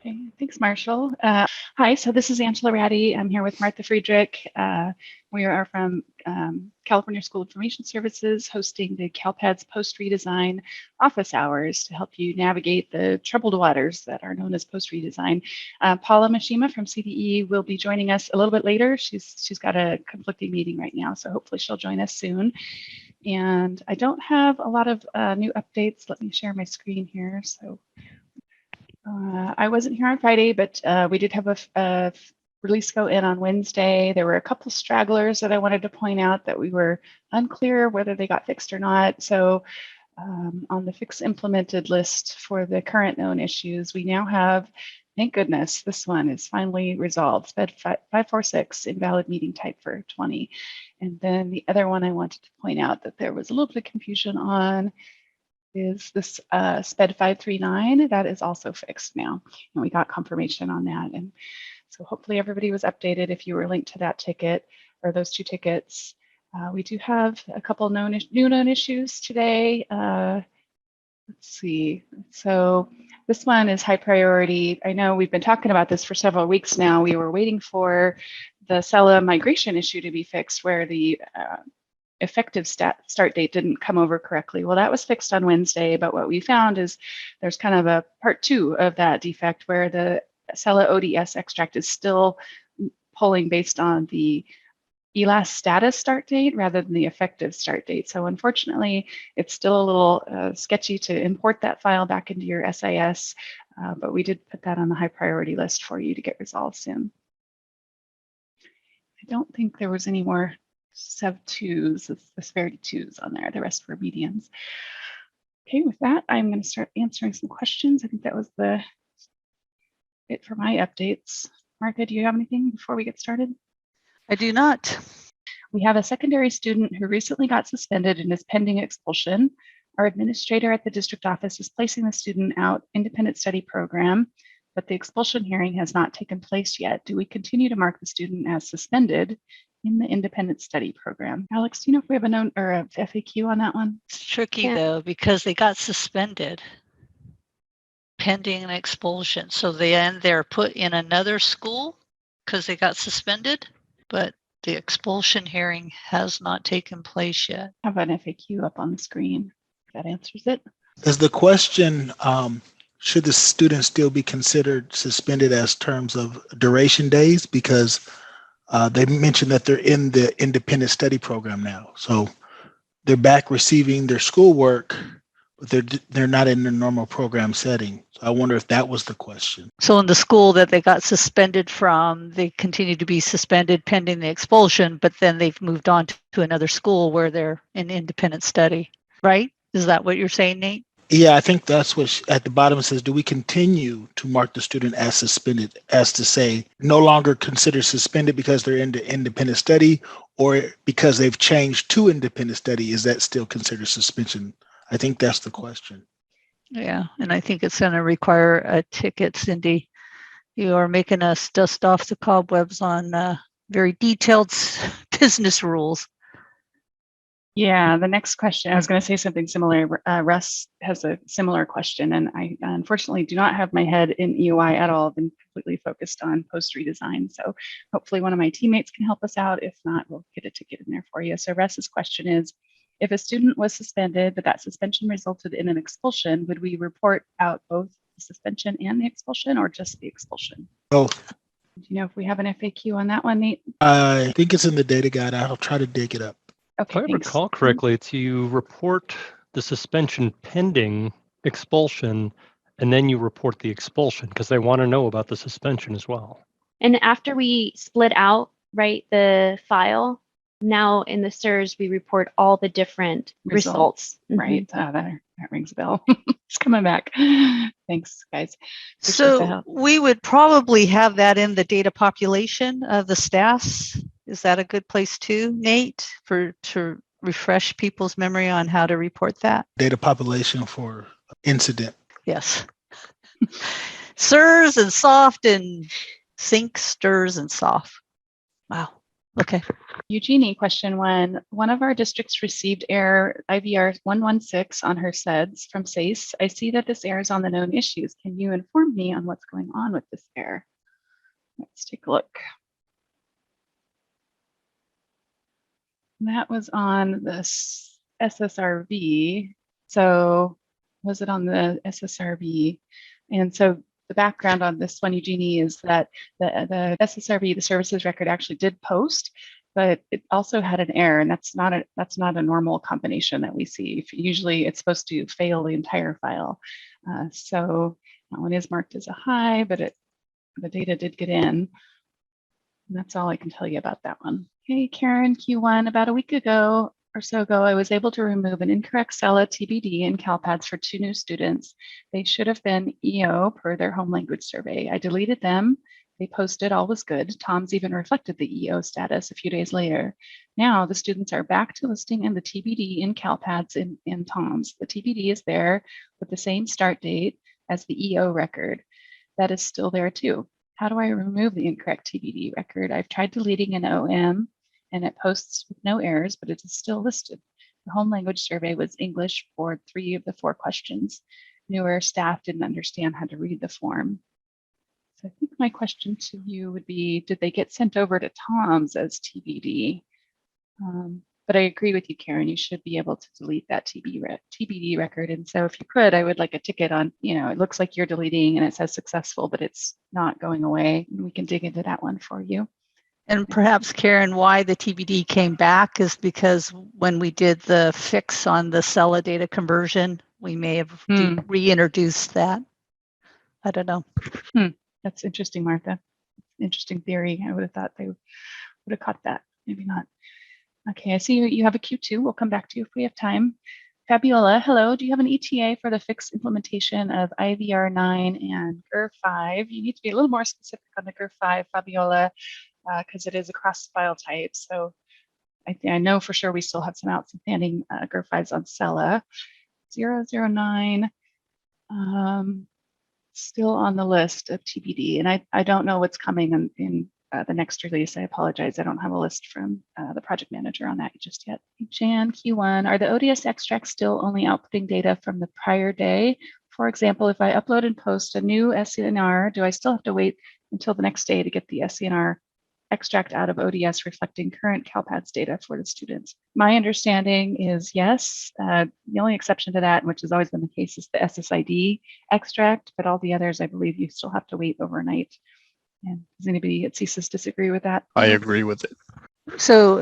Okay, thanks, Marshall. Hi, so this is Angela Ratty. I'm here with Martha Friedrich. We are from California School of Information Services, hosting the CALPADS post-redesign office hours to help you navigate the troubled waters that are known as post-redesign. Paula Mishima from CDE will be joining us a little bit later. She's got a conflicting meeting right now, so hopefully she'll join us soon. And I don't have a lot of new updates. Let me share my screen here. So. I wasn't here on Friday, but we did have a release go in on Wednesday. There were a couple stragglers that I wanted to point out that we were unclear whether they got fixed or not. So on the fix implemented list for the current known issues, we now have, thank goodness, this one is finally resolved. SPED 546, invalid meeting type for 20. And then the other one I wanted to point out that there was a little bit of confusion on is this SPED 539. That is also fixed now, and we got confirmation on that. And so hopefully everybody was updated if you were linked to that ticket or those two tickets. We do have a couple new known issues today. Let's see. So this one is high priority. I know we've been talking about this for several weeks now. We were waiting for the CELA migration issue to be fixed, where the effective start date didn't come over correctly. Well, that was fixed on Wednesday, but what we found is there's kind of a part 2 of that defect where the CELA ODS extract is still pulling based on the ELAS status start date rather than the effective start date. So unfortunately, it's still a little sketchy to import that file back into your SIS, but we did put that on the high priority list for you to get resolved soon. I don't think there was any more sub-2s, the severity 2s on there. The rest were medians. Okay, with that, I'm going to start answering some questions. I think that was it for my updates. Martha, do you have anything before we get started? I do not. We have a secondary student who recently got suspended and is pending expulsion. Our administrator at the district office is placing the student out independent study program, but the expulsion hearing has not taken place yet. Do we continue to mark the student as suspended in the independent study program? Alex, do you know if we have a note or a FAQ on that one? It's tricky though, because they got suspended pending an expulsion. So they're put in another school because they got suspended, but the expulsion hearing has not taken place yet. I have an FAQ up on the screen. That answers it. Is the question, should the student still be considered suspended as terms of duration days? Because they mentioned that they're in the independent study program now. So they're back receiving their schoolwork, but they're not in the normal program setting. So I wonder if that was the question. So in the school that they got suspended from, they continue to be suspended pending the expulsion, but then they've moved on to another school where they're in independent study, right? Is that what you're saying, Nate? Yeah, I think that's what at the bottom it says, do we continue to mark the student as suspended, as to say no longer considered suspended because they're in the independent study, or because they've changed to independent study, is that still considered suspension? I think that's the question. Yeah, and I think it's going to require a ticket, Cindy. You are making us dust off the cobwebs on very detailed business rules. Yeah, the next question, I was going to say something similar. Russ has a similar question, and I unfortunately do not have my head in EOI at all. I've been completely focused on post-redesign. So hopefully one of my teammates can help us out. If not, we'll get a ticket in there for you. So Russ's question is, if a student was suspended, but that suspension resulted in an expulsion, would we report out both the suspension and the expulsion, or just the expulsion? Both. Do you know if we have an FAQ on that one, Nate? I think it's in the data guide. I'll try to dig it up. Okay, if I thanks. recall correctly, it's you report the suspension pending expulsion, and then you report the expulsion because they want to know about the suspension as well. And after we split out, right, the file, now in the SIRS, we report all the different results. Right, that rings a bell. It's coming back. Thanks, guys. So we would probably have that in the data population of the STAS. Is that a good place too, Nate, to refresh people's memory on how to report that? Data population for incident. Yes. SIRS and soft and sync, STIRS and soft. Wow. Okay. Eugenie, question one. One of our districts received error IVR 116 on her SEDS from SACE. I see that this error is on the known issues. Can you inform me on what's going on with this error? Let's take a look. That was on the SSRV. So was it on the SSRV? And so the background on this one, Eugenie, is that the SSRV, the services record, actually did post, but it also had an error, and that's not a normal combination that we see. Usually, it's supposed to fail the entire file. So that one is marked as a high, but the data did get in. And that's all I can tell you about that one. Okay, Karen, Q1, about a week ago or so ago, I was able to remove an incorrect CELA TBD in CALPADS for 2 new students. They should have been EO per their home language survey. I deleted them. They posted all was good. TOMS even reflected the EO status a few days later. Now the students are back to listing in the TBD in CALPADS in TOMS. The TBD is there with the same start date as the EO record. That is still there too. How do I remove the incorrect TBD record? I've tried deleting an OM and it posts with no errors, but it is still listed. The home language survey was English for 3 of the 4 questions. Newer staff didn't understand how to read the form. So I think my question to you would be, did they get sent over to TOMS as TBD? But I agree with you, Karen, you should be able to delete that TBD record. And so if you could, I would like a ticket on, it looks like you're deleting and it says successful, but it's not going away. And we can dig into that one for you. And perhaps, Karen, why the TBD came back is because when we did the fix on the CELA data conversion, we may have reintroduced that. I don't know. That's interesting, Martha. Interesting theory. I would have thought they would have caught that. Maybe not. Okay, I see you have a Q2. We'll come back to you if we have time. Fabiola, hello. Do you have an ETA for the fixed implementation of IVR 9 and GER5? You need to be a little more specific on the GER5, Fabiola, because it is across file types. So I know for sure we still have some outstanding GER5s on CELA. 009, still on the list of TBD. And I don't know what's coming in the next release. I apologize. I don't have a list from the project manager on that just yet. Jan, Q1, are the ODS extracts still only outputting data from the prior day? For example, if I upload and post a new SCNR, do I still have to wait until the next day to get the SCNR extract out of ODS reflecting current CALPADS data for the students? My understanding is yes. The only exception to that, which has always been the case, is the SSID extract, but all the others, I believe you still have to wait overnight. And does anybody at CAASP disagree with that? I agree with it. So,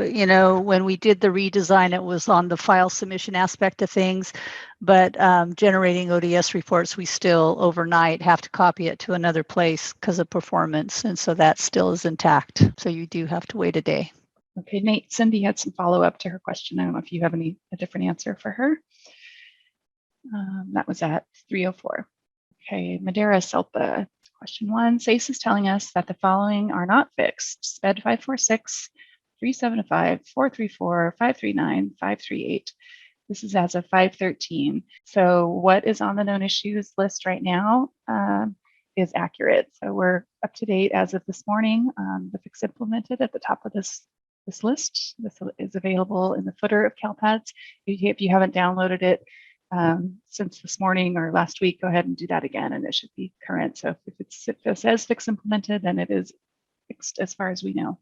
when we did the redesign, it was on the file submission aspect of things, but generating ODS reports, we still overnight have to copy it to another place because of performance. And so that still is intact. So you do have to wait a day. Okay, Nate, Cindy had some follow-up to her question. I don't know if you have a different answer for her. That was at 3:04. Okay, Madeira Selpa. Question 1, SACE is telling us that the following are not fixed: SPED 546, 375, 434, 539, 538. This is as of 5/13. So what is on the known issues list right now is accurate. So we're up to date as of this morning. The fix implemented at the top of this list. This is available in the footer of CALPADS. If you haven't downloaded it since this morning or last week, go ahead and do that again, and it should be current. So if it says fix implemented, then it is fixed as far as we know.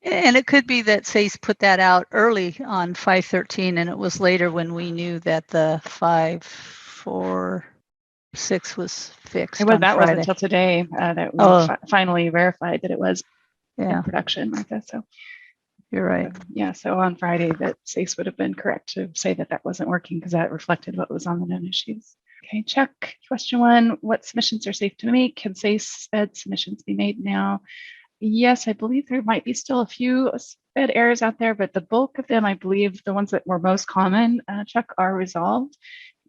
And it could be that SACE put that out early on 5/13, and it was later when we knew that the 546 was fixed. That wasn't until today that we finally verified that it was in production, Martha. So you're right. So on Friday, that SACE would have been correct to say that wasn't working because that reflected what was on the known issues. Okay, Chuck, question 1, what submissions are safe to make? Can SACE SPED submissions be made now? Yes, I believe there might be still a few SPED errors out there, but the bulk of them, I believe the ones that were most common, Chuck, are resolved.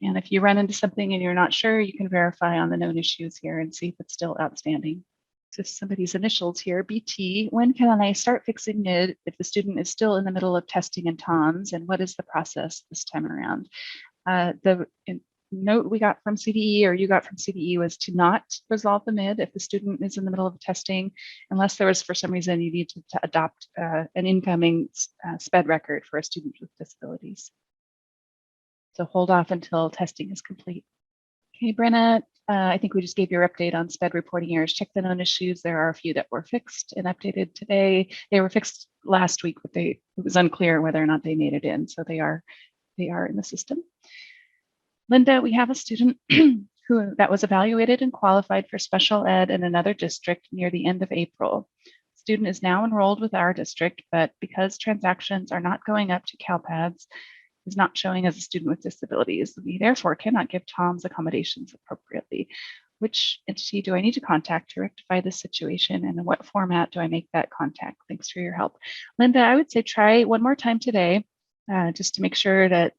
And if you run into something and you're not sure, you can verify on the known issues here and see if it's still outstanding. Just somebody's initials here, BT. When can I start fixing it if the student is still in the middle of testing in TOMS? And what is the process this time around? note we got from CDE or you got from CDE was to not resolve the mid if the student is in the middle of testing, unless there was for some reason you need to adopt an incoming SPED record for a student with disabilities. So hold off until testing is complete. Okay, Brenna, I think we just gave your update on SPED reporting errors. Check the known issues. There are a few that were fixed and updated today. They were fixed last week, but it was unclear whether or not they made it in. So they are in the system. Linda, we have a student that was evaluated and qualified for special ed in another district near the end of April. Student is now enrolled with our district, but because transactions are not going up to CALPADS, is not showing as a student with disabilities. We therefore cannot give TOMS accommodations appropriately. Which entity do I need to contact to rectify this situation, and in what format do I make that contact? Thanks for your help. Linda, I would say try one more time today, just to make sure that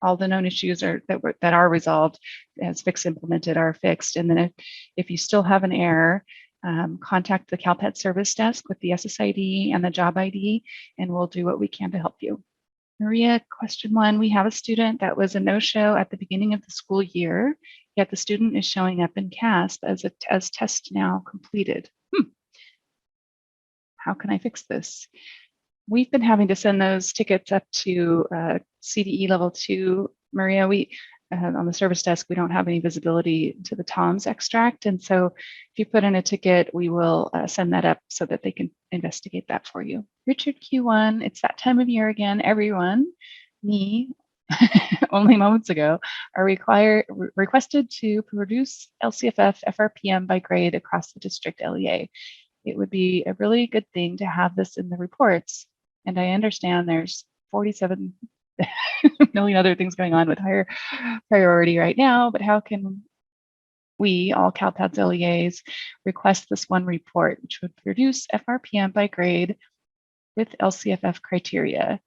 all the known issues that are resolved as fix implemented are fixed. And then if you still have an error, contact the CALPADS service desk with the SSID and the job ID, and we'll do what we can to help you. Maria, question 1, we have a student that was a no-show at the beginning of the school year, yet the student is showing up in CAASP as test now completed. How can I fix this? We've been having to send those tickets up to CDE level 2. Maria, on the service desk, we don't have any visibility to the TOMS extract. And so if you put in a ticket, we will send that up so that they can investigate that for you. Richard Q1, it's that time of year again. Everyone, me, only moments ago, are requested to produce LCFF FRPM by grade across the district LEA. It would be a really good thing to have this in the reports. And I understand there's 47 million other things going on with higher priority right now, but how can we, all CALPADS LEAs, request this one report, which would produce FRPM by grade with LCFF criteria?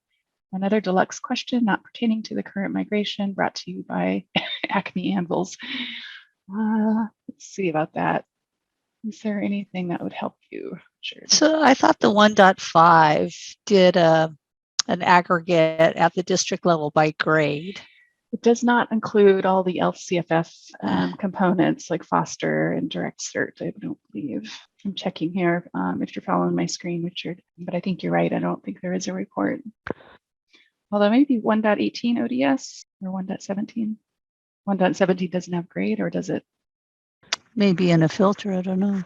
Another deluxe question not pertaining to the current migration, brought to you by Acme Anvils. Let's see about that. Is there anything that would help you? Sure. So I thought the 1.5 did an aggregate at the district level by grade. It does not include all the LCFF components like foster and direct cert, I don't believe. I'm checking here if you're following my screen, Richard, but I think you're right. I don't think there is a report. Although maybe 1.18 ODS or 1.17. 1.17 doesn't have grade, or does it? Maybe in a filter, I don't know.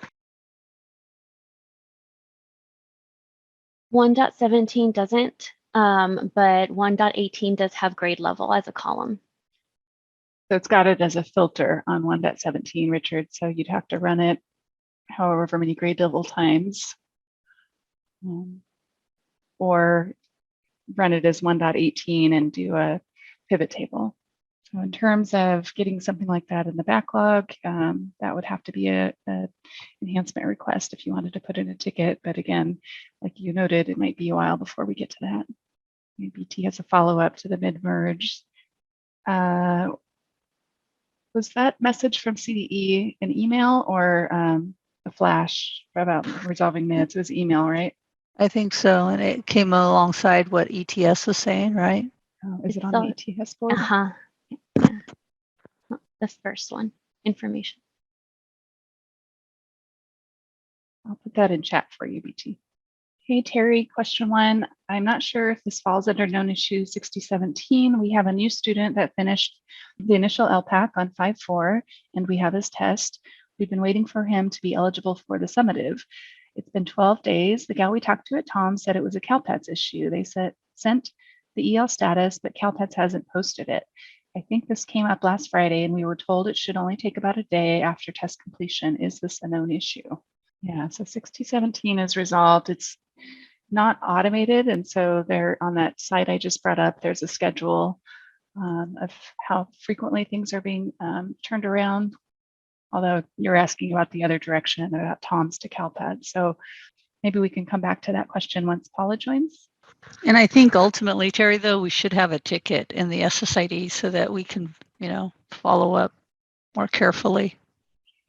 1.17 doesn't, but 1.18 does have grade level as a column. So it's got it as a filter on 1.17, Richard. So you'd have to run it however many grade level times, or run it as 1.18 and do a pivot table. So in terms of getting something like that in the backlog, that would have to be a enhancement request if you wanted to put in a ticket. But again, like you noted, it might be a while before we get to that. Maybe BT has a follow-up to the mid-merge. Was that message from CDE an email or a flash about resolving mids? It was email, right? I think so. And it came alongside what ETS was saying, right? Oh, is it on the ETS board? Uh-huh. Yeah. The first one, information. I'll put that in chat for you, BT. Hey, Terry, question 1. I'm not sure if this falls under known issue 6017. We have a new student that finished the initial ELPAC on 5/4, and we have his test. We've been waiting for him to be eligible for the summative. It's been 12 days. The gal we talked to at TOMS said it was a CALPADS issue. They sent the EL status, but CALPADS hasn't posted it. I think this came up last Friday, and we were told it should only take about a day after test completion. Is this a known issue? Yeah, so 6017 is resolved. It's not automated, and so there on that site I just brought up, there's a schedule of how frequently things are being turned around. Although you're asking about the other direction, about TOMS to CALPADS. So maybe we can come back to that question once Paula joins. And I think ultimately, Terry, though, we should have a ticket in the SSID so that we can, follow up more carefully.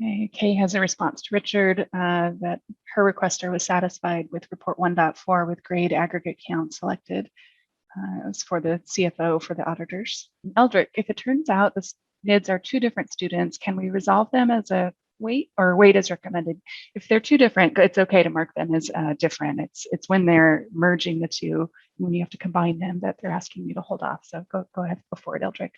Okay, Kay has a response to Richard that her requester was satisfied with report 1.4 with grade aggregate count selected. It was for the CFO for the auditors. Eldrick, if it turns out the SNIDs are two different students, can we resolve them as a weight or weight as recommended? If they're two different, it's okay to mark them as different. It's when they're merging the two, when you have to combine them, that they're asking you to hold off. So go ahead, go forward, Eldrick.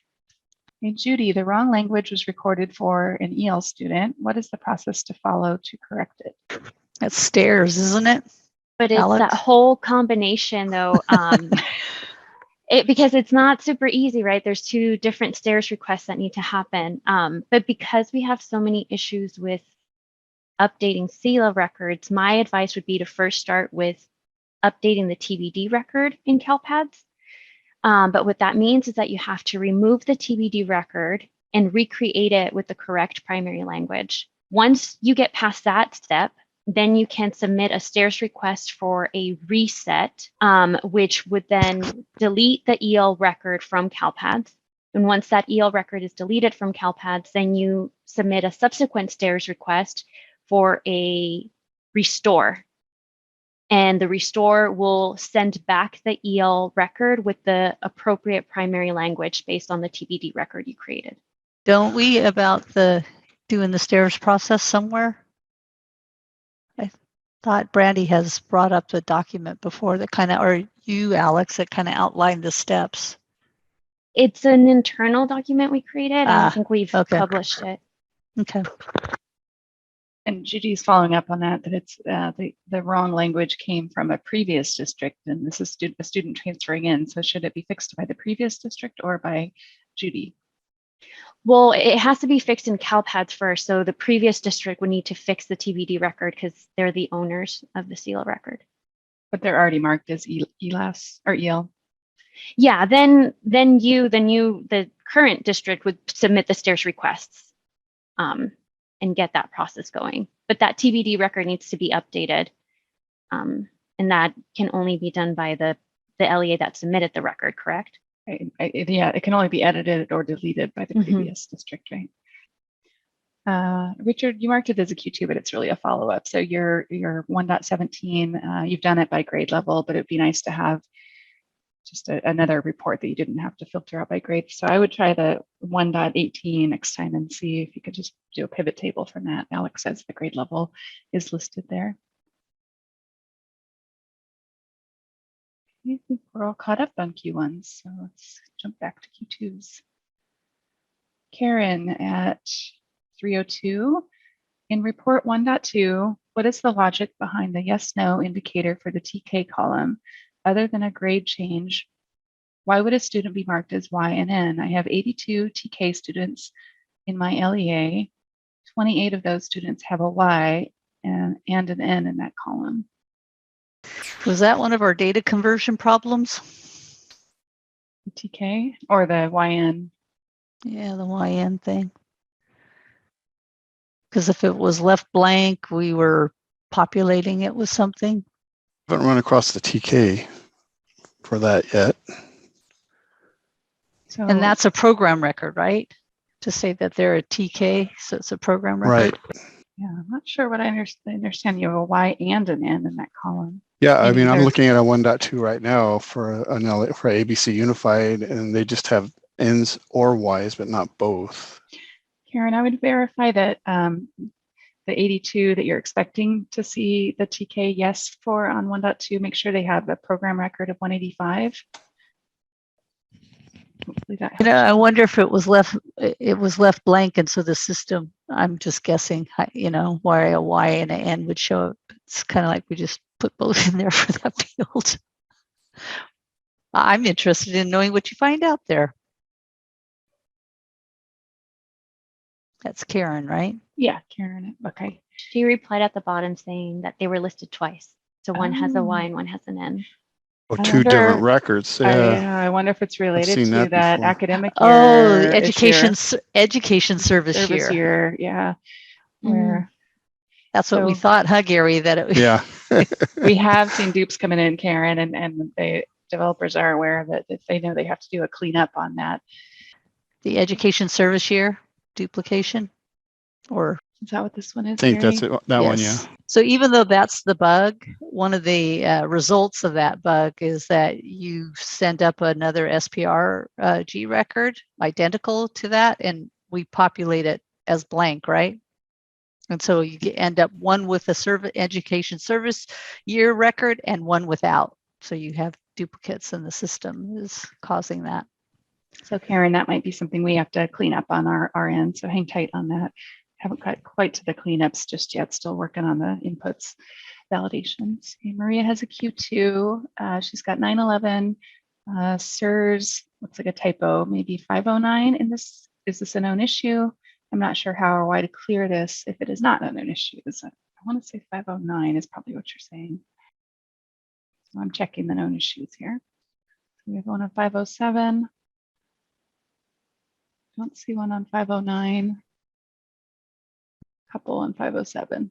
Hey, Judy, the wrong language was recorded for an EL student. What is the process to follow to correct it? That's stairs, isn't it? But it's Alex? that whole combination though, because it's not super easy, right? There's two different STARS requests that need to happen. But because we have so many issues with updating CELA records, my advice would be to first start with updating the TBD record in CALPADS. But what that means is that you have to remove the TBD record and recreate it with the correct primary language. Once you get past that step, then you can submit a STARS request for a reset, which would then delete the EL record from CALPADS. And once that EL record is deleted from CALPADS, then you submit a subsequent STARS request for a restore. And the restore will send back the EL record with the appropriate primary language based on the TBD record you created. Don't we about the doing the STARS process somewhere? I thought Brandy has brought up the document before that kind of, or you, Alex, that kind of outlined the steps. It's an internal document we created. I don't think we've published it. Okay. And Judy's following up on that it's the wrong language came from a previous district, and this is a student transferring in. So should it be fixed by the previous district or by Judy? Well, it has to be fixed in CALPADS first. So the previous district would need to fix the TBD record because they're the owners of the CELA record. But they're already marked as ELAS or EL. Yeah, then the current district would submit the STARS requests and get that process going. But that TBD record needs to be updated. And that can only be done by the LEA that submitted the record, correct? Yeah, it can only be edited or deleted by the previous district, right? Richard, you marked it as a Q2, but it's really a follow-up. So your 1.17, you've done it by grade level, but it'd be nice to have just another report that you didn't have to filter out by grade. So I would try the 1.18 next time and see if you could just do a pivot table from that. Alex says the grade level is listed there. I think we're all caught up on Q1s, so let's jump back to Q2s. Karen at 302. In report 1.2, what is the logic behind the yes/no indicator for the TK column? Other than a grade change, why would a student be marked as Y and N? I have 82 TK students in my LEA. 28 of those students have a Y and an N in that column. Was that one of our data conversion problems? TK or the YN? Yeah, the YN thing. Because if it was left blank, we were populating it with something. I haven't run across the TK for that yet. So, And that's a program record, right? To say that they're a TK, so it's a program record. Right. yeah, I'm not sure what I understand. You have a Y and an N in that column. Yeah, I mean, I'm Either. looking at a 1.2 right now for ABC Unified, and they just have N's or Y's, but not both. Karen, I would verify that the 82 that you're expecting to see the TK yes for on 1.2, make sure they have a program record of 185. Hopefully that helps. I wonder if it was left blank, and so the system, I'm just guessing, why a Y and an N would show up. It's kind of like we just put both in there for that field. I'm interested in knowing what you find out there. That's Karen, right? Yeah, Karen. Okay. She replied at the bottom saying that they were listed twice. So one has a Y and one has an N. Oh, I two wonder- different records. Yeah. Yeah, I wonder if it's related seen to that that before. academic year. Oh, issue. education service year. Yeah. Where That's what we So- thought, huh, Gary? That it was. Yeah. we have seen dupes coming in, Karen, and the developers are aware that if they know they have to do a cleanup on that. The education service year duplication, or Is that what this one is? I think that's Gary? it, that one, yeah. Yes. So even though that's the bug, one of the results of that bug is that you send up another SPRG record identical to that, and we populate it as blank, right? And so you end up one with a education service year record and one without. So you have duplicates in the system is causing that. So Karen, that might be something we have to clean up on our end. So hang tight on that. Haven't got quite to the cleanups just yet. Still working on the inputs validations. Okay, Maria has a Q2. She's got 911. SIRS looks like a typo, maybe 509 in this. Is this a known issue? I'm not sure how or why to clear this if it is not a known issue. I want to say 509 is probably what you're saying. So I'm checking the known issues here. So we have one on 507. Don't see one on 509. Couple on 507.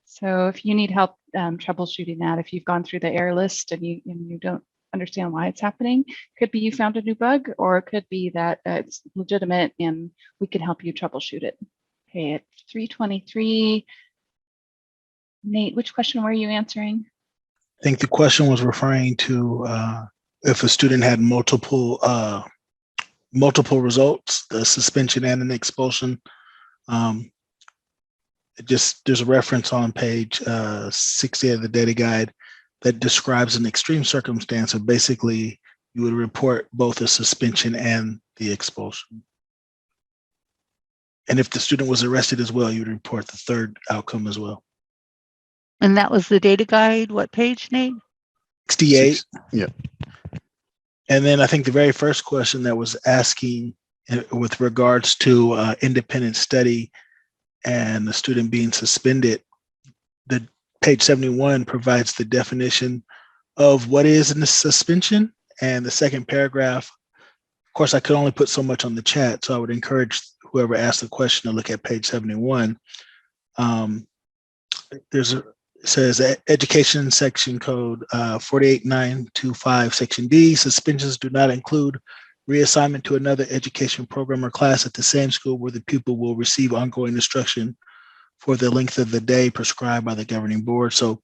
So if you need help troubleshooting that, if you've gone through the error list and you don't understand why it's happening, could be you found a new bug, or it could be that it's legitimate and we can help you troubleshoot it. Okay, at 323, Nate, which question were you answering? I think the question was referring to if a student had multiple results, the suspension and an expulsion. There's a reference on page 60 of the data guide that describes an extreme circumstance of basically you would report both a suspension and the expulsion. And if the student was arrested as well, you would report the third outcome as well. And that was the data guide. What page, Nate? 68. Yeah. And then I think the very first question that was asking with regards to independent study and the student being suspended, the page 71 provides the definition of what is in the suspension. And the second paragraph, of course, I could only put so much on the chat, so I would encourage whoever asked the question to look at page 71. It says education section code 48925 section D, suspensions do not include reassignment to another education program or class at the same school where the pupil will receive ongoing instruction for the length of the day prescribed by the governing board. So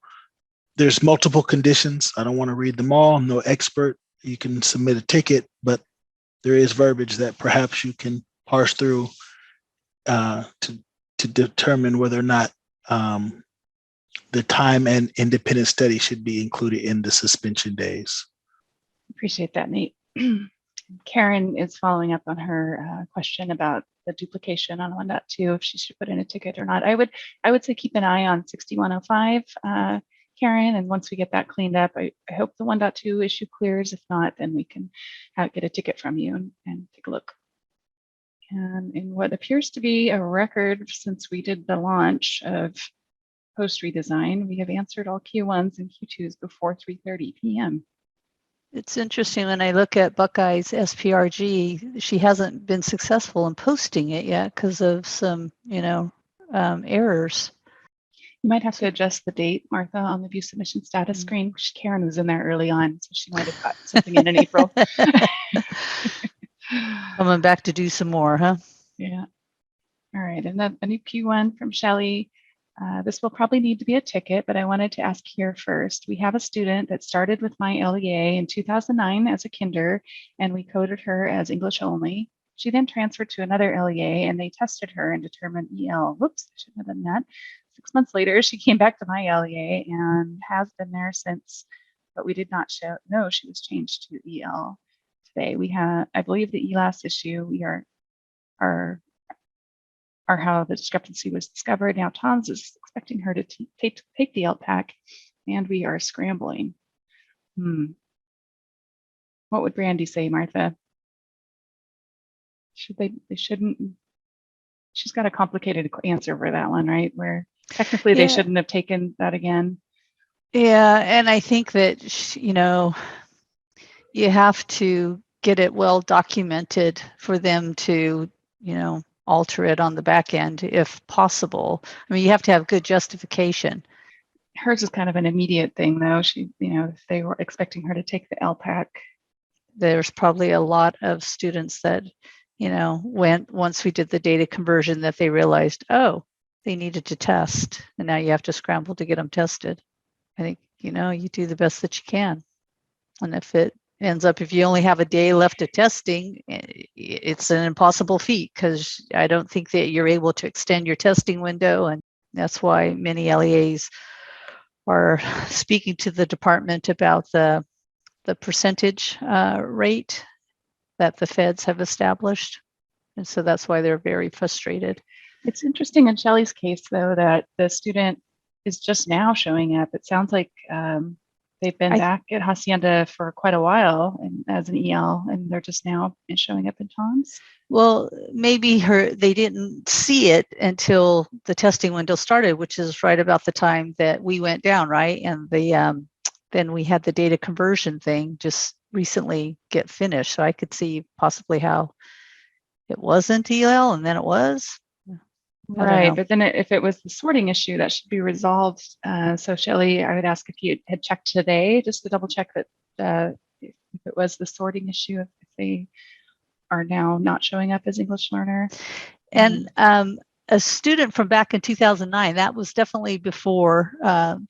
there's multiple conditions. I don't want to read them all. I'm no expert. You can submit a ticket, but there is verbiage that perhaps you can parse through to determine whether or not the time and independent study should be included in the suspension days. Appreciate that, Nate. Karen is following up on her question about the duplication on 1.2, if she should put in a ticket or not. I would say keep an eye on 6105, Karen, and once we get that cleaned up, I hope the 1.2 issue clears. If not, then we can get a ticket from you and take a look. And in what appears to be a record since we did the launch of post redesign, we have answered all Q1s and Q2s before 3:30 p.m. It's interesting when I look at Buckeye's SPRG, she hasn't been successful in posting it yet because of some, errors. You might have to adjust the date, Martha, on the view submission status screen. Karen was in there early on, so she might have got something in April. Coming back to do some more, huh? Yeah. All right, and then a new Q1 from Shelley. This will probably need to be a ticket, but I wanted to ask here first. We have a student that started with my LEA in 2009 as a kinder, and we coded her as English only. She then transferred to another LEA, and they tested her and determined EL. Whoops, I shouldn't have done that. 6 months later, she came back to my LEA and has been there since, but we did not know she was changed to EL today. We have, I believe, the ELAS issue. We are how the discrepancy was discovered. Now TOMS is expecting her to take the ELPAC, and we are scrambling. What would Brandy say, Martha? They shouldn't. She's got a complicated answer for that one, right? Where technically they shouldn't have taken that again. Yeah, and I think that, you have to get it well documented for them to, alter it on the back end if possible. I mean, you have to have good justification. Hers is kind of an immediate thing, though. She, if they were expecting her to take the ELPAC. There's probably a lot of students that, once we did the data conversion, that they realized, oh, they needed to test, and now you have to scramble to get them tested. I think, you know, you do the best that you can. And if it ends up, if you only have a day left of testing, it's an impossible feat, because I don't think that you're able to extend your testing window. And that's why many LEAs are speaking to the department about the percentage rate that the feds have established. And so that's why they're very frustrated. It's interesting in Shelley's case, though, that the student is just now showing up. It sounds like they've been back at Hacienda for quite a while and as an EL, and they're just now showing up in TOMS. Well, maybe they didn't see it until the testing window started, which is right about the time that we went down, right? And then we had the data conversion thing just recently get finished. So I could see possibly how it wasn't EL and then it was. Right, but then if it was the sorting issue, that should be resolved. So Shelley, I would ask if you had checked today, just to double check that if it was the sorting issue, if they are now not showing up as English learner. And a student from back in 2009, that was definitely before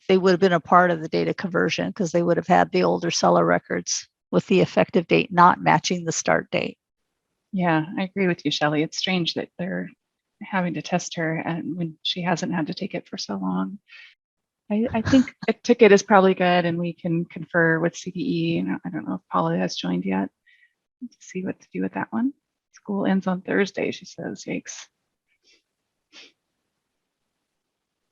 they would have been a part of the data conversion, because they would have had the older seller records with the effective date not matching the start date. Yeah, I agree with you, Shelley. It's strange that they're having to test her and when she hasn't had to take it for so long. I think a ticket is probably good, and we can confer with CDE. I don't know if Paula has joined yet to see what to do with that one. School ends on Thursday, she says. Yikes.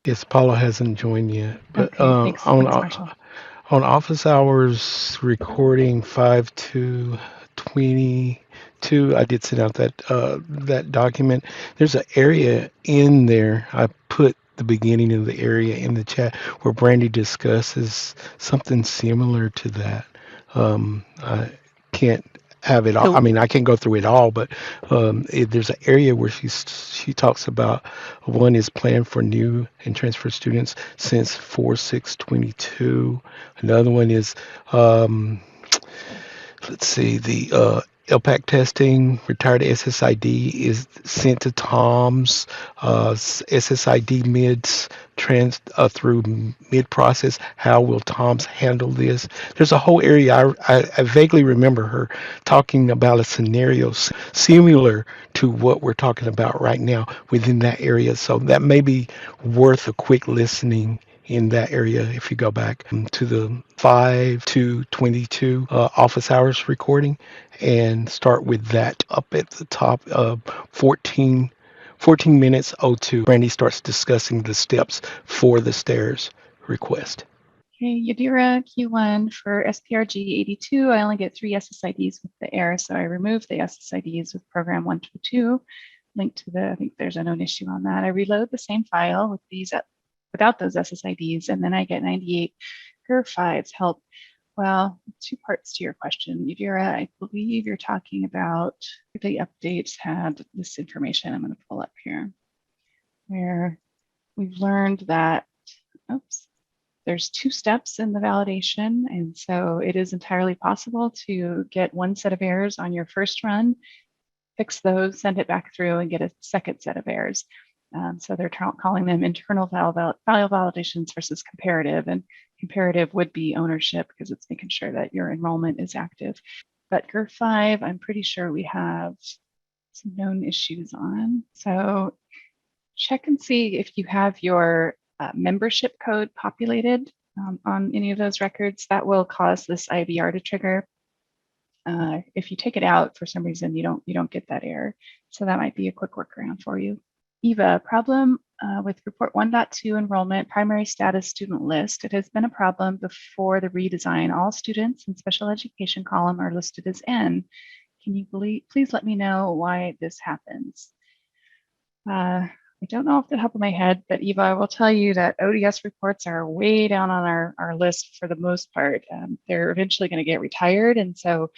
Yes, Paula hasn't joined yet, but Okay, thanks, Marshall. on office hours recording 5/2/22, I did send out that document. There's an area in there. I put the beginning of the area in the chat where Brandy discusses something similar to that. I can't have it all. I mean, I can't go through it all, but there's an area where she talks about one is planned for new and transfer students since 4/6/22. Another one is let's see, the ELPAC testing, retired SSID is sent to TOMS, SSID mids through mid-process. How will TOMS handle this? There's a whole area. I vaguely remember her talking about a scenario similar to what we're talking about right now within that area. So that may be worth a quick listening in that area if you go back to the 5/2/22 office hours recording and start with that up at the top of 14 minutes 02. Brandy starts discussing the steps for the stairs request. Okay, Yadira Q1 for SPRG 82. I only get 3 SSIDs with the error, so I removed the SSIDs with program 122. Linked to I think there's a known issue on that. I reload the same file with these without those SSIDs, and then I get 98 GER5s help. Well, 2 parts to your question, Yadira. I believe you're talking about the updates had this information I'm going to pull up here, where we've learned that, there's 2 steps in the validation. And so it is entirely possible to get one set of errors on your first run, fix those, send it back through, and get a second set of errors. So they're calling them internal file validations versus comparative. And comparative would be ownership, because it's making sure that your enrollment is active. But GER5, I'm pretty sure we have some known issues on. So check and see if you have your membership code populated on any of those records. That will cause this IVR to trigger. If you take it out for some reason, you don't get that error. So that might be a quick workaround for you. Eva, problem with report 1.2 enrollment primary status student list. It has been a problem before the redesign. All students in special education column are listed as N. Can you please let me know why this happens? I don't know off the top of my head, but Eva, I will tell you that ODS reports are way down on our list for the most part. They're eventually going to get retired, and so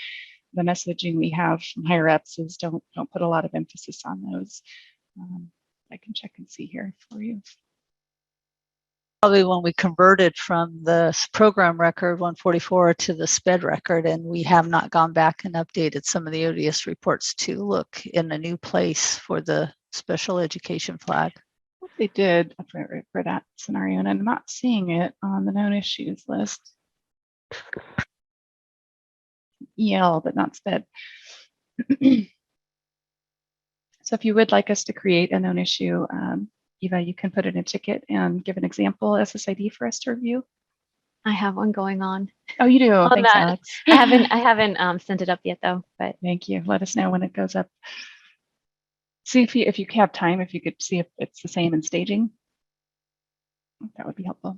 the messaging we have from higher ups is don't put a lot of emphasis on those. I can check and see here for you. Probably when we converted from the program record 144 to the SPED record, and we have not gone back and updated some of the ODS reports to look in a new place for the special education flag. they did for that scenario, and I'm not seeing it on the known issues list. EL, but not SPED. So if you would like us to create a known issue, Eva, you can put in a ticket and give an example SSID for us to review. I have one going on. Oh, you do? On Thanks, that. Alex. I haven't sent it up yet though, but Thank you. Let us know when it goes up. See if you have time, if you could see if it's the same in staging. That would be helpful.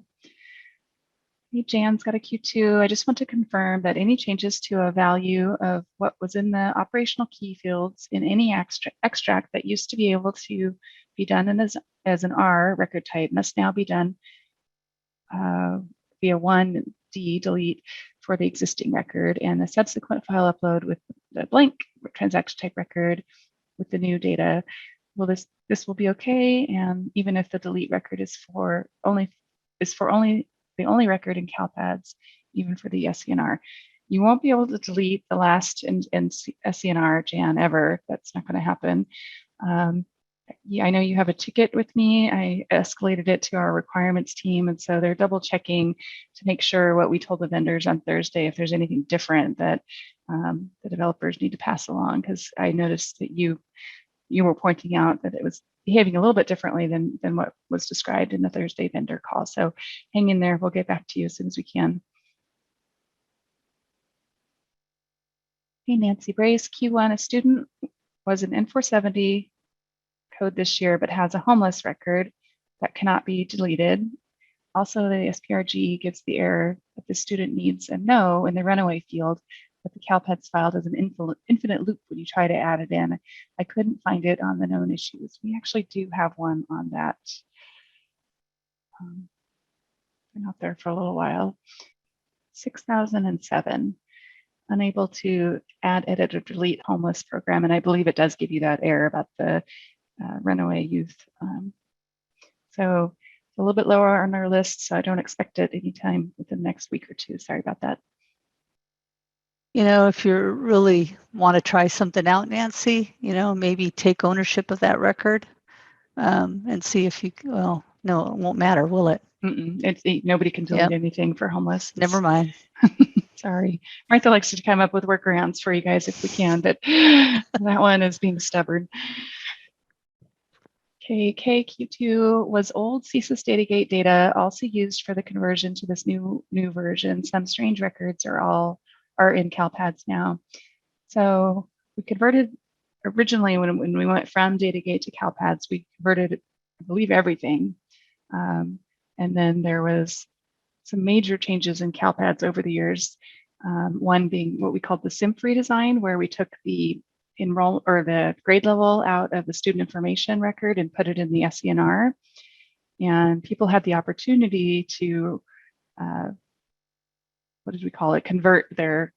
Hey, Jan's got a Q2. I just want to confirm that any changes to a value of what was in the operational key fields in any extract that used to be able to be done as an R record type must now be done via 1D delete for the existing record, and the subsequent file upload with the blank transaction type record with the new data. Will this will be okay? And even if the delete record is for only the only record in CALPADS, even for the SCNR. You won't be able to delete the last in SCNR, Jan, ever. That's not going to happen. Yeah, I know you have a ticket with me. I escalated it to our requirements team, and so they're double checking to make sure what we told the vendors on Thursday, if there's anything different that the developers need to pass along, because I noticed that you were pointing out that it was behaving a little bit differently than what was described in the Thursday vendor call. So hang in there. We'll get back to you as soon as we can. Hey, Nancy Brace, Q1, a student was an N470 code this year, but has a homeless record that cannot be deleted. Also, the SPRG gives the error that the student needs a no in the runaway field, but the CALPADS file does an infinite loop when you try to add it in. I couldn't find it on the known issues. We actually do have one on that. Been out there for a little while. 6007, unable to add, edit, or delete homeless program. And I believe it does give you that error about the runaway youth. So it's a little bit lower on our list, so I don't expect it anytime within the next week or two. Sorry about that. You know, if you really want to try something out, Nancy, you know, maybe take ownership of that record and see if you, well, no, it won't matter, will it? Nobody can delete anything for homeless. Never mind. Sorry. Martha likes to come up with workarounds for you guys if we can, but that one is being stubborn. Okay, KQ2 was old CSIS Datagate data also used for the conversion to this new version. Some strange records are in CALPADS now. So we converted originally when we went from Datagate to CALPADS, we converted, I believe, everything. And then there was some major changes in CALPADS over the years. One being what we called the SIMP redesign, where we took the the grade level out of the student information record and put it in the SCNR. And people had the opportunity to what did we call it? Convert their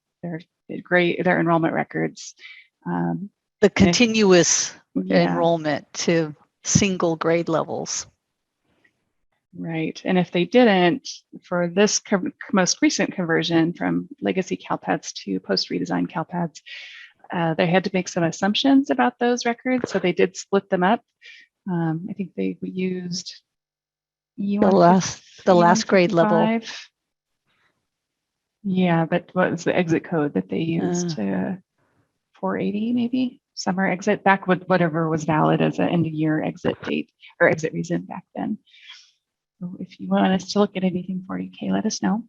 enrollment records. The continuous enrollment to single grade levels. Right. And if they didn't, for this most recent conversion from legacy CALPADS to post-redesign CALPADS, they had to make some assumptions about those records. So they did split them up. I think we used the last grade level. Yeah, but what was the exit code that they used? 480 maybe? Summer exit, back with whatever was valid as an end of year exit date or exit reason back then. So if you want us to look at anything for you, Kay, let us know.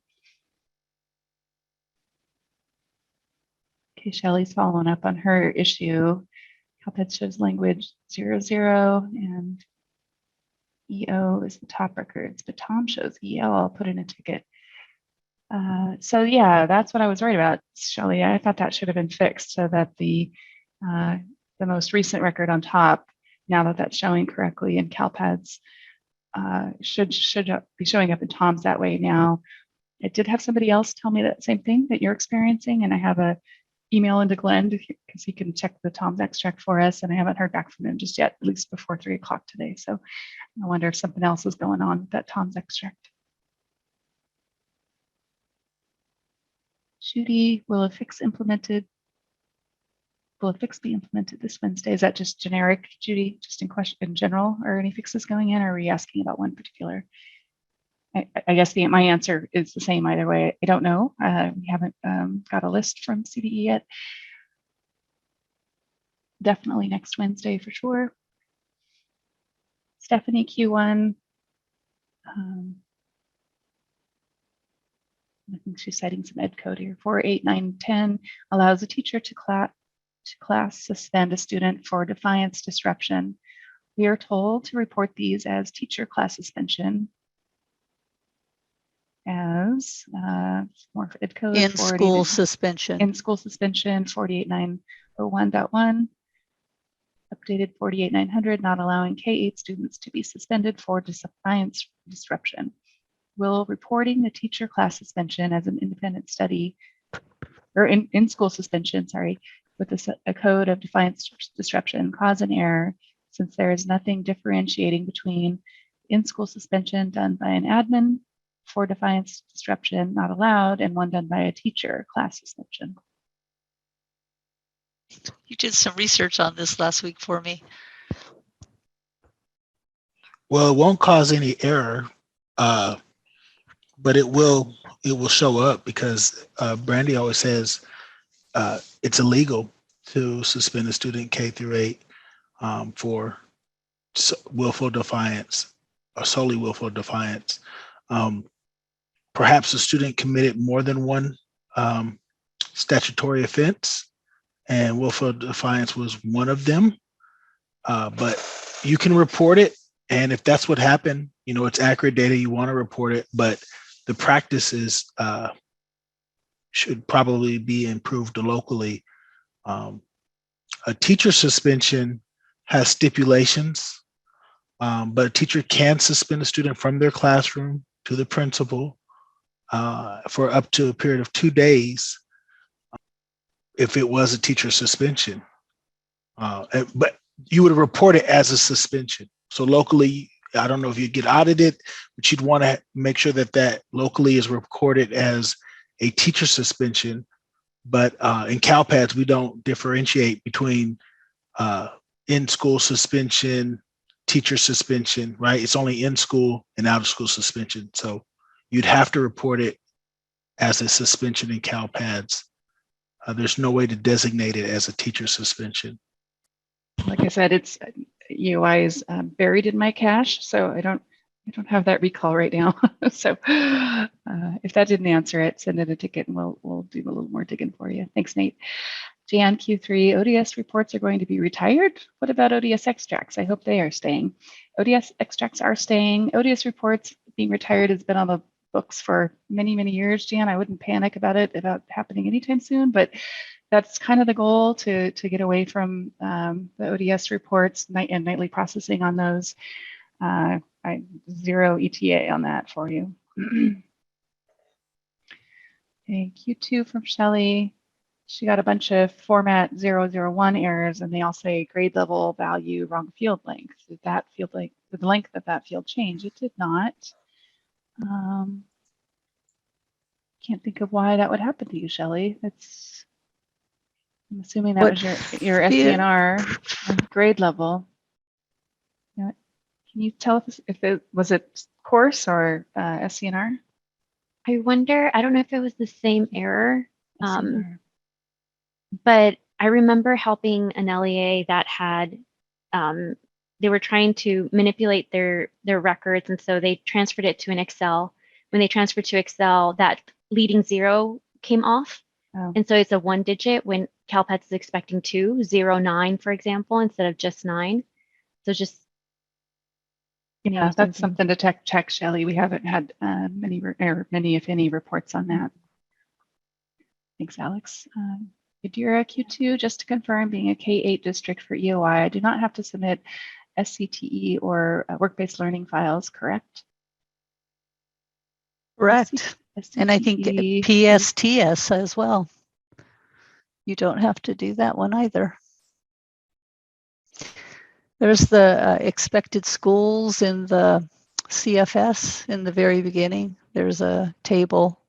Okay, Shelley's following up on her issue. CALPADS shows language 00 and EO is the top records, but Tom shows EL. I'll put in a ticket. So yeah, that's what I was worried about, Shelley. I thought that should have been fixed so that the most recent record on top, now that that's showing correctly in CALPADS, should be showing up in TOMS that way now. I did have somebody else tell me that same thing that you're experiencing, and I have a email into Glenn because he can check the TOMS extract for us, and I haven't heard back from him just yet, at least before 3 o'clock today. So I wonder if something else is going on with that TOMS extract. Shooty, will a fix implemented? Will a fix be implemented this Wednesday? Is that just generic, Judy, just in question in general, or any fixes going in, or are we asking about one particular? I guess my answer is the same either way. I don't know. We haven't got a list from CDE yet. Definitely next Wednesday for sure. Stephanie Q1. I think she's citing some ed code here. 4, 8, 9, 10 allows a teacher to class suspend a student for defiance disruption. We are told to report these as teacher class suspension. As more for ed code. In school suspension. In school suspension 48901.1. Updated 48900, not allowing K-8 students to be suspended for defiance disruption. Will reporting the teacher class suspension as an independent study, or in school suspension, sorry, with a code of defiance disruption cause an error, since there is nothing differentiating between in-school suspension done by an admin for defiance disruption not allowed and one done by a teacher class suspension. You did some research on this last week for me. Well, it won't cause any error, but it will show up because Brandy always says it's illegal to suspend a student K through 8 for willful defiance or solely willful defiance. Perhaps a student committed more than one statutory offense, and willful defiance was one of them. But you can report it, and if that's what happened, you know, it's accurate data, you want to report it, but the practices should probably be improved locally. A teacher suspension has stipulations, but a teacher can suspend a student from their classroom to the principal for up to a period of 2 days if it was a teacher suspension. But you would report it as a suspension. So locally, I don't know if you get audited, but you'd want to make sure that that locally is recorded as a teacher suspension. But in CALPADS, we don't differentiate between in-school suspension, teacher suspension, right? It's only in-school and out-of-school suspension. So you'd have to report it as a suspension in CALPADS. There's no way to designate it as a teacher suspension. Like I said, it's UI is buried in my cache, so I don't have that recall right now. So if that didn't answer it, send in a ticket and we'll do a little more digging for you. Thanks, Nate. Jan Q3, ODS reports are going to be retired. What about ODS extracts? I hope they are staying. ODS extracts are staying. ODS reports being retired has been on the books for many, many years, Jan. I wouldn't panic about happening anytime soon, but that's kind of the goal, to get away from the ODS reports and nightly processing on those. I zero ETA on that for you. Okay, Q2 from Shelley. She got a bunch of format 001 errors, and they all say grade level value, wrong field length. Did that field length, did the length of that field change? It did not. Can't think of why that would happen to you, Shelley. I'm assuming that was your SCNR grade level. Can you tell us if it was course or SCNR? I wonder, I don't know if it was the same error, but I remember helping an LEA that had, they were trying to manipulate their records, and so they transferred it to an Excel. When they transferred to Excel, that leading 0 came off. Oh. And so it's a 1 digit when CALPADS is expecting 2, 0, 9, for example, instead of just 9. So just, yeah, that's something to check, Shelley. We haven't had many, if any, reports on that. Thanks, Alex. Yadira Q2, just to confirm, being a K-8 district for EOI, I do not have to submit SCTE or work-based learning files, correct? Correct. And I think PSTS as well. You don't have to do that one either. There's the expected schools in the CFS in the very beginning. There's a table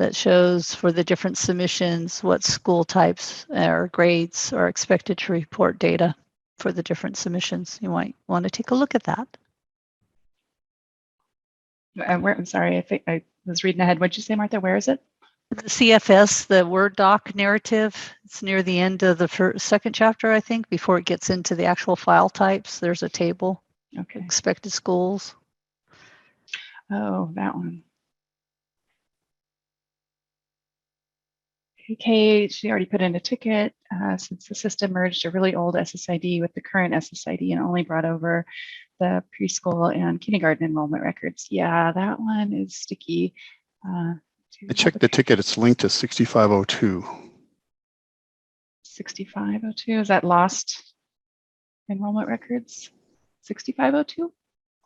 that shows for the different submissions what school types or grades are expected to report data for the different submissions. You might want to take a look at that. I'm sorry, I think I was reading ahead. What'd you say, Martha? Where is it? The CFS, the Word doc narrative, it's near the end of the second chapter, I think, before it gets into the actual file types. There's a table, Okay. expected schools. Oh, that one. Okay, she already put in a ticket since the system merged a really old SSID with the current SSID and only brought over the preschool and kindergarten enrollment records. Yeah, that one is sticky. I checked the ticket. It's linked to 6502. 6502, is that lost enrollment records? 6502?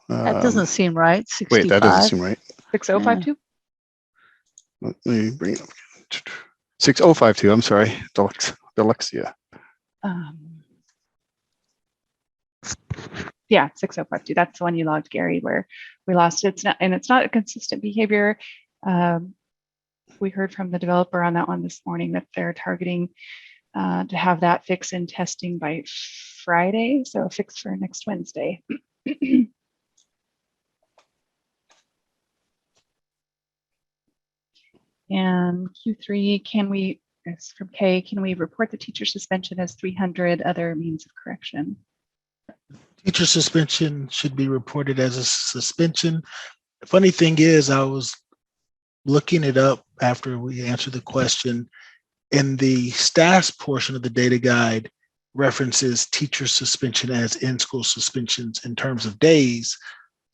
That doesn't seem right. 65. Wait, that doesn't seem right. 6052? Let me bring it up again. 6052, I'm sorry. Dyslexia. Yeah, 6052. That's the one you logged, Gary, where we lost it. It's not, and it's not a consistent behavior. We heard from the developer on that one this morning that they're targeting to have that fix in testing by Friday. So a fix for next Wednesday. And Q3, it's from K, can we report the teacher suspension as 300 other means of correction? Teacher suspension should be reported as a suspension. The funny thing is, I was looking it up after we answered the question, and the status portion of the data guide references teacher suspension as in-school suspensions in terms of days,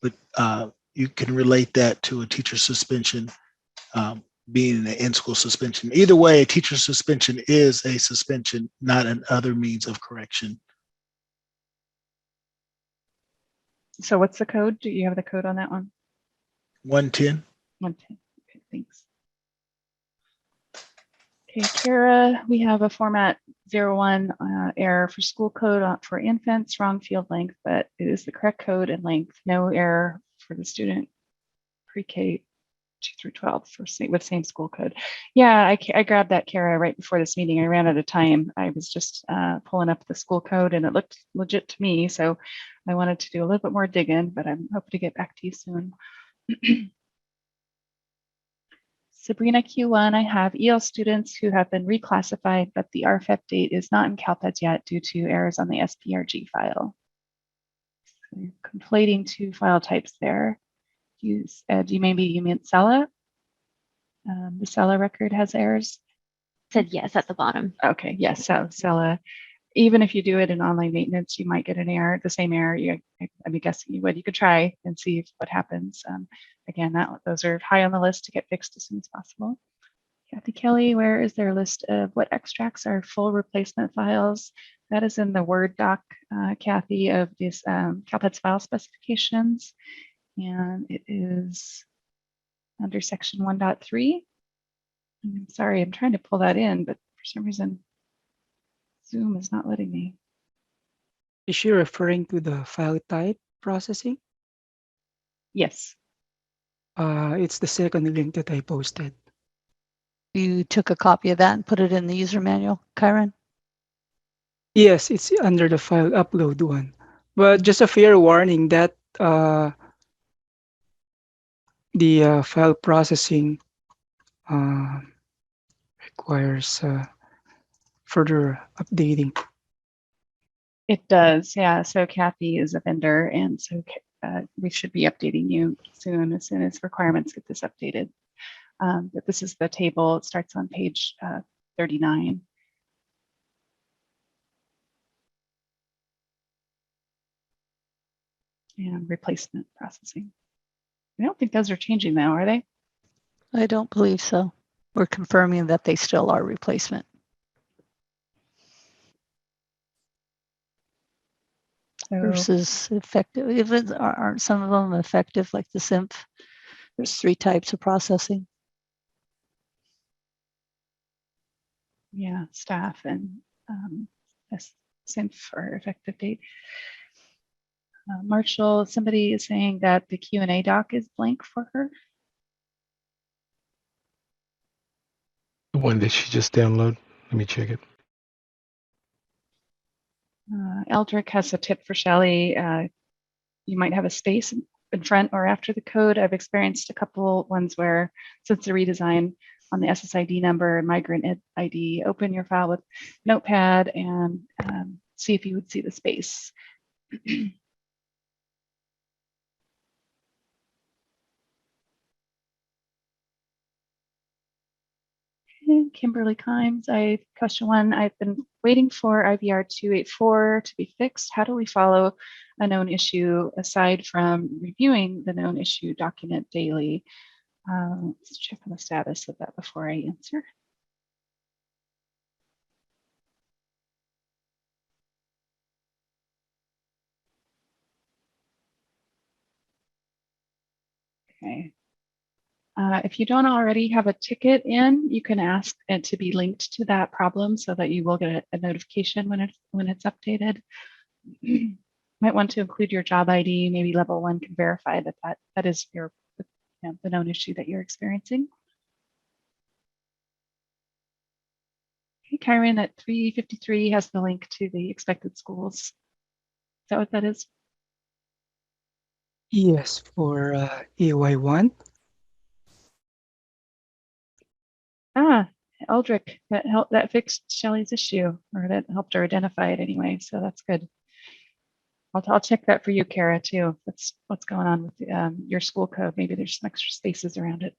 but you can relate that to a teacher suspension being an in-school suspension. Either way, a teacher suspension is a suspension, not an other means of correction. So what's the code? Do you have the code on that one? 110. 110. Okay, thanks. Okay, Kara, we have a format 01 error for school code for infants, wrong field length, but it is the correct code and length. No error for the student pre-K 2 through 12 with same school code. Yeah, I grabbed that, Kara, right before this meeting. I ran out of time. I was just pulling up the school code and it looked legit to me. So I wanted to do a little bit more digging, but I'm hoping to get back to you soon. Sabrina Q1, I have EL students who have been reclassified, but the RFF date is not in CALPADS yet due to errors on the SPRG file. So you're conflating two file types there. You meant SELA? The SELA record has errors? Said yes at the bottom. Okay, yes, so SELA. Even if you do it in online maintenance, you might get an error, the same error. I'm guessing you would. You could try and see what happens. Again, those are high on the list to get fixed as soon as possible. Kathy Kelly, where is their list of what extracts are full replacement files? That is in the Word doc, Kathy, of these CALPADS file specifications. And it is under section 1.3. I'm sorry, I'm trying to pull that in, but for some reason, Zoom is not letting me. Is she referring to the file type processing? Yes. It's the second link that I posted. You took a copy of that and put it in the user manual, Kyron? Yes, it's under the file upload one. But just a fair warning that the file processing requires further updating. It does, yeah. So Kathy is a vendor, and so we should be updating you soon as requirements get this updated. But this is the table. It starts on page 39. And replacement processing. I don't think those are changing now, are they? I don't believe so. We're confirming that they still are replacement. So, versus effective. Even aren't some of them effective, like the SIMP? There's 3 types of processing. yeah, staff and SIMF or effective date. Marshall, somebody is saying that the Q&A doc is blank for her. The one that she just downloaded. Let me check it. Eldrick has a tip for Shelley. You might have a space in front or after the code. I've experienced a couple ones where, since the redesign on the SSID number and migrant ID, open your file with Notepad and see if you would see the space. Kimberly Kimes, question 1, I've been waiting for IVR 284 to be fixed. How do we follow a known issue aside from reviewing the known issue document daily? Let's check on the status of that before I answer. Okay. If you don't already have a ticket in, you can ask it to be linked to that problem so that you will get a notification when it's updated. Might want to include your job ID. Maybe level 1 can verify that is your the known issue that you're experiencing. Okay, Kyron, at 353 has the link to the expected schools. Is that what that is? Yes, for EY1. Eldrick, that fixed Shelley's issue, or that helped her identify it anyway, so that's good. I'll check that for you, Kara, too. That's what's going on with your school code. Maybe there's some extra spaces around it.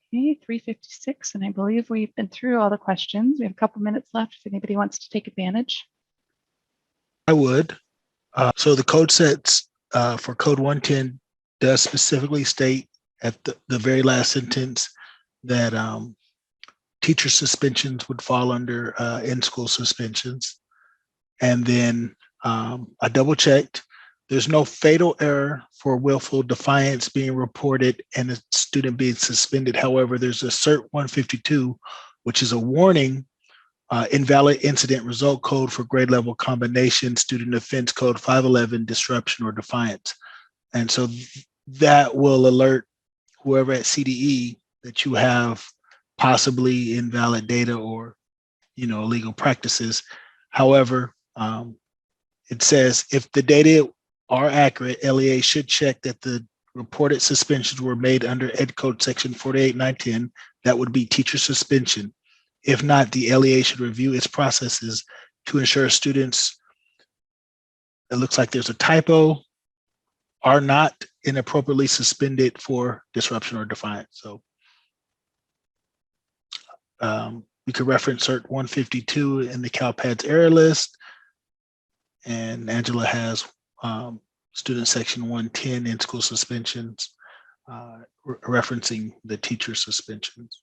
Okay, 356, and I believe we've been through all the questions. We have a couple minutes left if anybody wants to take advantage. I would. So the code sets for code 110 does specifically state at the very last sentence that teacher suspensions would fall under in-school suspensions. And then I double checked. There's no fatal error for willful defiance being reported and a student being suspended. However, there's a CERT 152, which is a warning, invalid incident result code for grade level combination, student offense code 511, disruption or defiance. And so that will alert whoever at CDE that you have possibly invalid data or illegal practices. However, it says if the data are accurate, LEA should check that the reported suspensions were made under Ed Code section 48910. That would be teacher suspension. If not, the LEA should review its processes to ensure students, it looks like there's a typo, are not inappropriately suspended for disruption or defiance. So we could reference CERT 152 in the CALPADS error list. And Angela has student section 110 in school suspensions, referencing the teacher suspensions.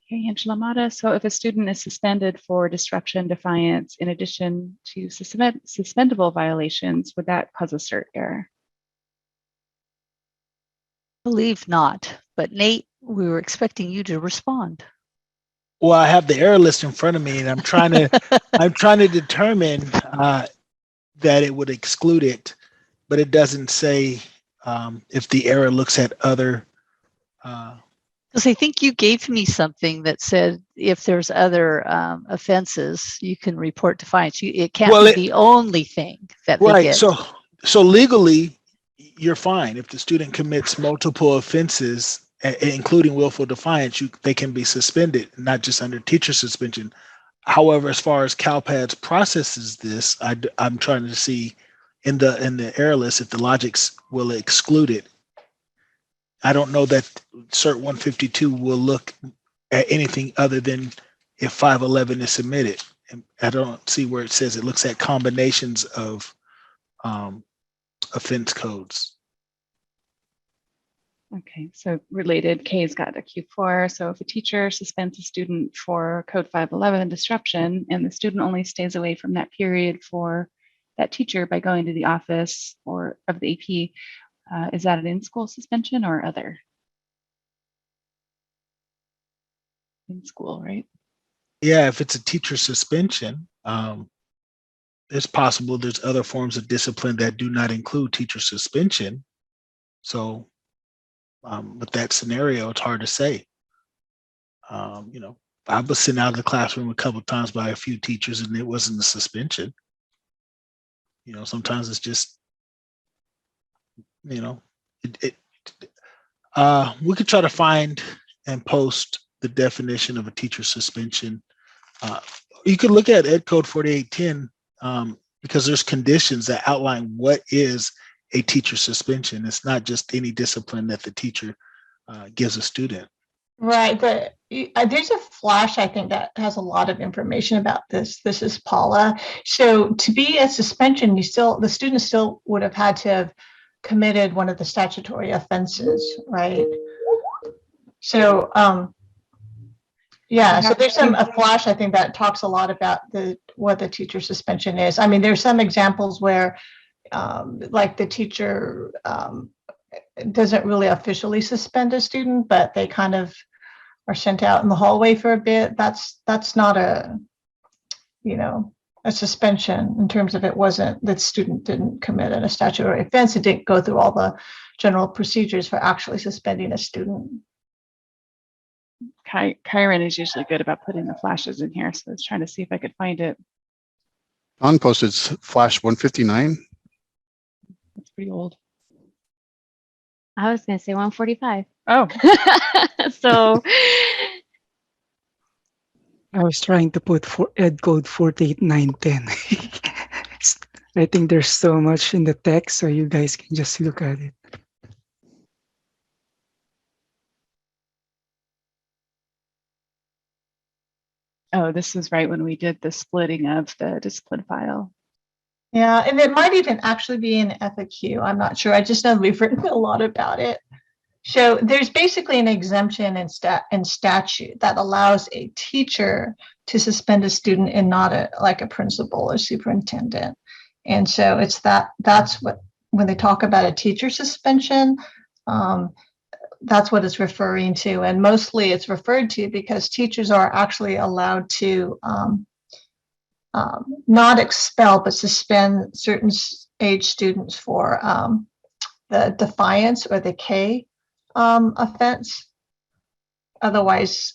Okay, Angela Mata. So if a student is suspended for disruption, defiance, in addition to suspendable violations, would that cause a CERT error? I believe not, but Nate, we were expecting you to respond. Well, I have the error list in front of me, and I'm trying to determine that it would exclude it, but it doesn't say if the error looks at other. Because I think you gave me something that said if there's other offenses, you can report defiance. It can't be the only thing that they get. So legally, you're fine if the student commits multiple offenses, including willful defiance. They can be suspended, not just under teacher suspension. However, as far as CALPADS processes this, I'm trying to see in the error list if the logics will exclude it. I don't know that CERT 152 will look at anything other than if 511 is submitted. And I don't see where it says it looks at combinations of offense codes. Okay, so related, K's got a Q4. So if a teacher suspends a student for code 511 disruption, and the student only stays away from that period for that teacher by going to the office or of the AP, is that an in-school suspension or other? In school, right? Yeah, if it's a teacher suspension, it's possible there's other forms of discipline that do not include teacher suspension. So with that scenario, it's hard to say. You know, I was sent out of the classroom a couple of times by a few teachers, and it wasn't a suspension. You know, sometimes it's just, you know, we could try to find and post the definition of a teacher suspension. You could look at Ed Code 4810 because there's conditions that outline what is a teacher suspension. It's not just any discipline that the teacher gives a student. Right, but there's a flash, I think, that has a lot of information about this. This is Paula. So to be a suspension, the student still would have had to have committed one of the statutory offenses, right? So yeah, so there's a flash, I think, that talks a lot about what the teacher suspension is. I mean, there's some examples where like the teacher doesn't really officially suspend a student, but they kind of are sent out in the hallway for a bit. That's not a, you know, a suspension in terms of the student didn't commit a statutory offense. It didn't go through all the general procedures for actually suspending a student. Kyron is usually good about putting the flashes in here, so I was trying to see if I could find it. On posted flash 159. It's pretty old. I was going to say 145. Oh, So I was trying to put Ed Code 48910. I think there's so much in the text, so you guys can just look at it. oh, this is right when we did the splitting of the discipline file. Yeah, and it might even actually be an FAQ. I'm not sure. I just know we've written a lot about it. So there's basically an exemption in statute that allows a teacher to suspend a student and not like a principal or superintendent. And so it's that's what, when they talk about a teacher suspension, that's what it's referring to. And mostly it's referred to because teachers are actually allowed to not expel, but suspend certain age students for the defiance or the K offense. Otherwise,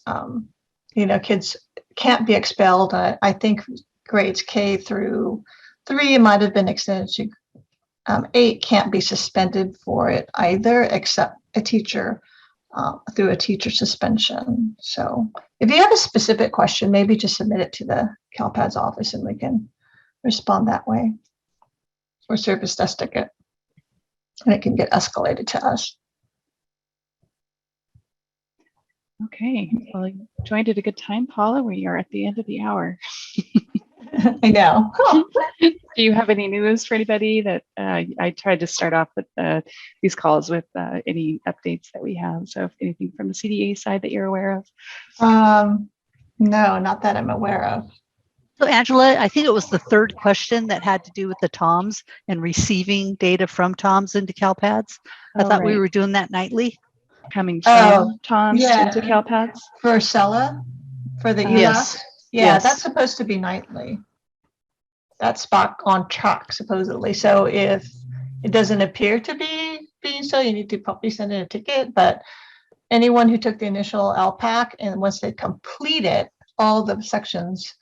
you know, kids can't be expelled. I think grades K through 3 might have been extended to 8 can't be suspended for it either, except a teacher through a teacher suspension. So if you have a specific question, maybe just submit it to the CALPADS office and we can respond that way, or service desk ticket, and it can get escalated to us. Okay, well, you joined at a good time, Paula. We are at the end of the hour. I know. Do you have any news for anybody that I tried to start off with these calls with any updates that we have? So if anything from the CDA side that you're aware of? No, not that I'm aware of. So Angela, I think it was the third question that had to do with the TOMS and receiving data from TOMS into CALPADS. I thought we were doing that nightly. Coming from TOMS into CALPADS? For SELA, for the ELAS? Yes. Yeah, Yes. That's supposed to be nightly. That's back on track, supposedly. So if it doesn't appear to be being so, you need to probably send in a ticket. But anyone who took the initial ELPAC, and once they complete it, all the sections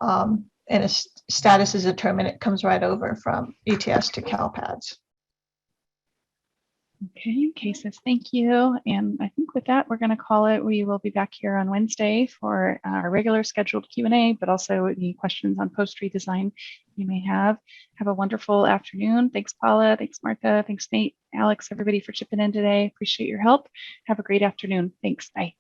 and a status is determined, it comes right over from ETS to CALPADS. Okay, cases, thank you. And I think with that, we're going to call it. We will be back here on Wednesday for our regular scheduled Q&A, but also any questions on post redesign you may have. Have a wonderful afternoon. Thanks, Paula. Thanks, Martha. Thanks, Nate, Alex, everybody for chipping in today. Appreciate your help. Have a great afternoon. Thanks. Bye.